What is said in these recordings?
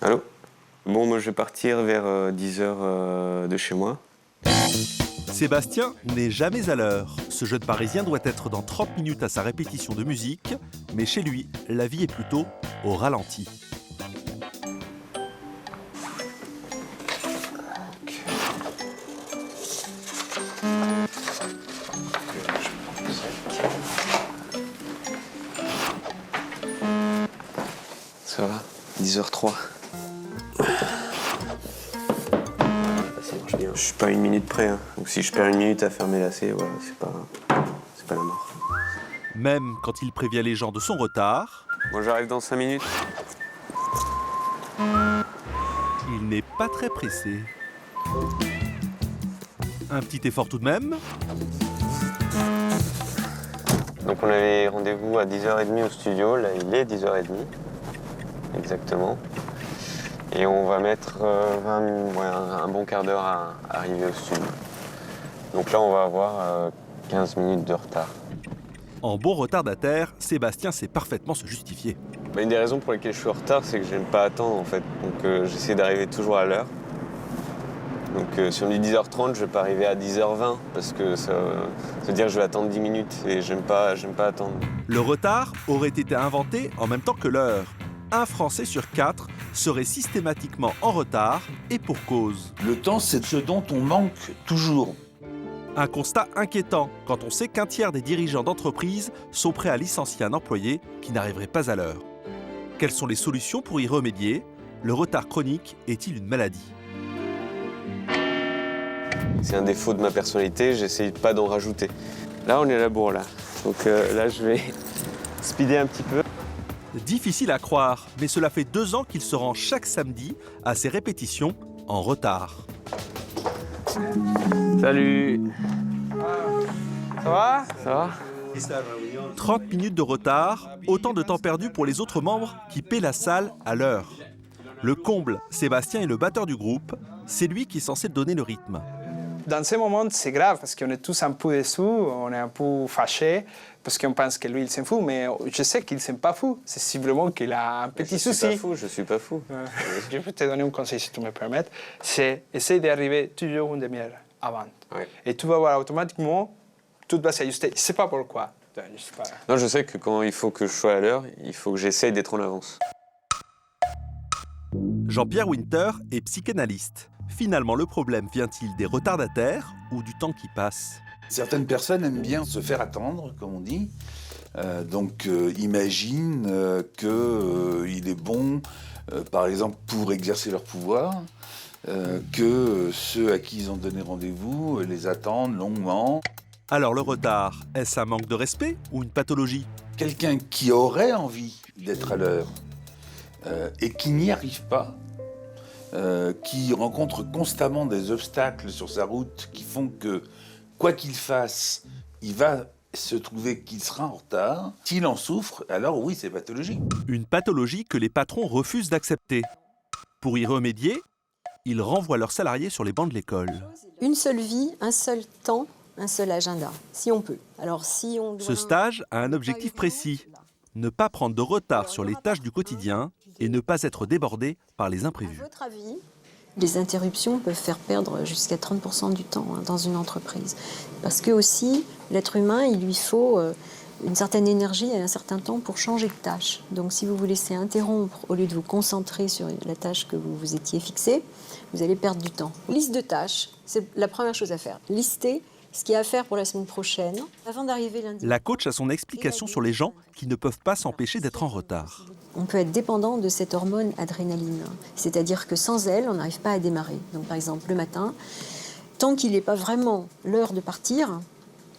Allô? Bon, moi je vais partir vers 10 h de chez moi. Sébastien n'est jamais à l'heure. Ce jeune Parisien doit être dans 30 minutes à sa répétition de musique, mais chez lui, la vie est plutôt au ralenti. Ça va? 10 h 03. Je suis pas à 1 minute près, hein. Donc si je perds 1 minute à faire mes lacets, voilà, c'est pas la mort. Même quand il prévient les gens de son retard, Moi j'arrive dans 5 minutes. il n'est pas très pressé. Un petit effort tout de même. Donc on avait rendez-vous à 10 h 30 au studio, là il est 10 h 30, exactement. Et on va mettre un bon quart d'heure à arriver au studio. Donc là on va avoir 15 minutes de retard. En bon retardataire, Sébastien sait parfaitement se justifier. Une des raisons pour lesquelles je suis en retard, c'est que j'aime pas attendre en fait. Donc j'essaie d'arriver toujours à l'heure. Donc si on dit 10 h 30, je vais pas arriver à 10 h 20 parce que ça veut dire que je vais attendre 10 minutes et j'aime pas attendre. Le retard aurait été inventé en même temps que l'heure. Un Français sur 4 serait systématiquement en retard et pour cause. Le temps, c'est ce dont on manque toujours. Un constat inquiétant quand on sait qu'un tiers des dirigeants d'entreprise sont prêts à licencier un employé qui n'arriverait pas à l'heure. Quelles sont les solutions pour y remédier? Le retard chronique est-il une maladie? C'est un défaut de ma personnalité, j'essaye pas d'en rajouter. Là on est à la bourre là. Donc là je vais speeder un petit peu. Difficile à croire, mais cela fait 2 ans qu'il se rend chaque samedi à ses répétitions en retard. Salut. Ça va? Ça va? 30 minutes de retard, autant de temps perdu pour les autres membres qui paient la salle à l'heure. Le comble, Sébastien est le batteur du groupe, c'est lui qui est censé donner le rythme. Dans ces moments, c'est grave parce qu'on est tous un peu dessous, on est un peu fâchés parce qu'on pense que lui, il s'en fout, mais je sais qu'il ne s'en pas fou. C'est simplement qu'il a un petit souci. Je suis pas fou. Je peux te donner un conseil, si tu me permets. C'est essayer d'arriver toujours une demi-heure avant. Ouais. Et tu vas voir automatiquement, tout va s'ajuster. Je ne sais pas pourquoi. Non, je sais que quand il faut que je sois à l'heure, il faut que j'essaye d'être en avance. Jean-Pierre Winter est psychanalyste. Finalement, le problème vient-il des retardataires ou du temps qui passe? Certaines personnes aiment bien se faire attendre, comme on dit. Donc imaginent qu'il est bon, par exemple, pour exercer leur pouvoir, que ceux à qui ils ont donné rendez-vous les attendent longuement. Alors le retard, est-ce un manque de respect ou une pathologie? Quelqu'un qui aurait envie d'être à l'heure et qui n'y arrive pas, qui rencontre constamment des obstacles sur sa route qui font que, quoi qu'il fasse, il va se trouver qu'il sera en retard. S'il en souffre, alors oui, c'est pathologique. Une pathologie que les patrons refusent d'accepter. Pour y remédier, ils renvoient leurs salariés sur les bancs de l'école. Une seule vie, un seul temps, un seul agenda, si on peut. Alors, si on doit... Ce stage a un objectif précis. Ne pas prendre de retard sur les tâches du quotidien et ne pas être débordé par les imprévus. À votre avis, les interruptions peuvent faire perdre jusqu'à 30% du temps dans une entreprise. Parce que aussi, l'être humain, il lui faut une certaine énergie et un certain temps pour changer de tâche. Donc si vous vous laissez interrompre au lieu de vous concentrer sur la tâche que vous vous étiez fixée, vous allez perdre du temps. Liste de tâches, c'est la première chose à faire. Lister ce qu'il y a à faire pour la semaine prochaine, avant d'arriver lundi. La coach a son explication sur les gens qui ne peuvent pas s'empêcher d'être en retard. On peut être dépendant de cette hormone adrénaline. C'est-à-dire que sans elle, on n'arrive pas à démarrer. Donc par exemple, le matin, tant qu'il n'est pas vraiment l'heure de partir,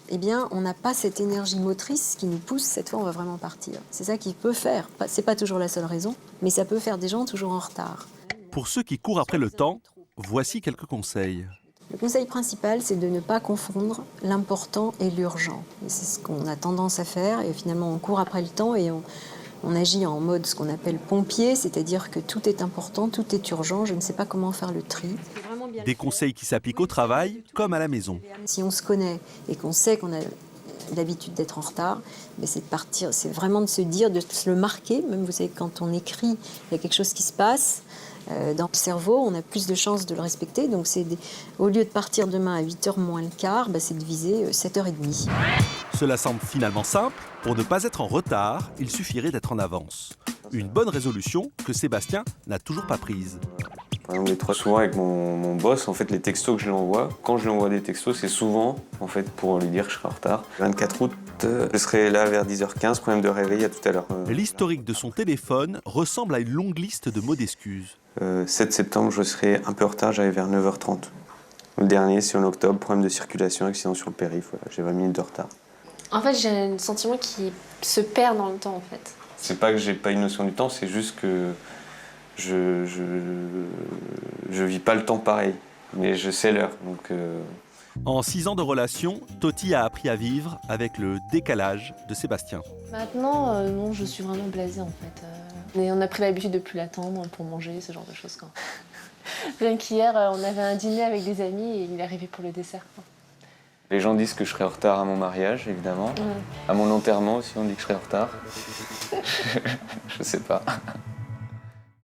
eh bien, on n'a pas cette énergie motrice qui nous pousse, cette fois, on va vraiment partir. C'est ça qui peut faire. C'est pas toujours la seule raison, mais ça peut faire des gens toujours en retard. Pour ceux qui courent après le temps, voici quelques conseils. Le conseil principal, c'est de ne pas confondre l'important et l'urgent. Et c'est ce qu'on a tendance à faire. Et finalement, on court après le temps et on agit en mode ce qu'on appelle pompier, c'est-à-dire que tout est important, tout est urgent. Je ne sais pas comment faire le tri. Des conseils qui s'appliquent au travail comme à la maison. Si on se connaît et qu'on sait qu'on a l'habitude d'être en retard, mais c'est de partir, c'est vraiment de se dire, de se le marquer. Même, vous savez, quand on écrit, il y a quelque chose qui se passe. Dans le cerveau, on a plus de chances de le respecter. Donc, au lieu de partir demain à 8h moins le quart, c'est de viser 7h30. Cela semble finalement simple. Pour ne pas être en retard, il suffirait d'être en avance. Une bonne résolution que Sébastien n'a toujours pas prise. Par exemple, souvent avec mon boss, en fait, les textos que je lui envoie, quand je lui envoie des textos, c'est souvent en fait, pour lui dire que je serai en retard. 24 août, je serai là vers 10h15, problème de réveil à tout à l'heure. L'historique de son téléphone ressemble à une longue liste de mots d'excuses. 7 septembre, je serai un peu en retard, j'arrive vers 9h30. Le dernier, c'est en octobre, problème de circulation, accident sur le périph', voilà, j'ai 20 minutes de retard. En fait, j'ai un sentiment qui se perd dans le temps, en fait. C'est pas que j'ai pas une notion du temps, c'est juste que je vis pas le temps pareil, mais je sais l'heure. Donc, En 6 ans de relation, Toti a appris à vivre avec le décalage de Sébastien. Maintenant, non, je suis vraiment blasée, en fait. Mais on a pris l'habitude de plus l'attendre pour manger, ce genre de choses, quoi. Rien qu'hier, on avait un dîner avec des amis et il est arrivé pour le dessert, quoi. Les gens disent que je serai en retard à mon mariage, évidemment. À mon enterrement aussi, on dit que je serai en retard. Je sais pas.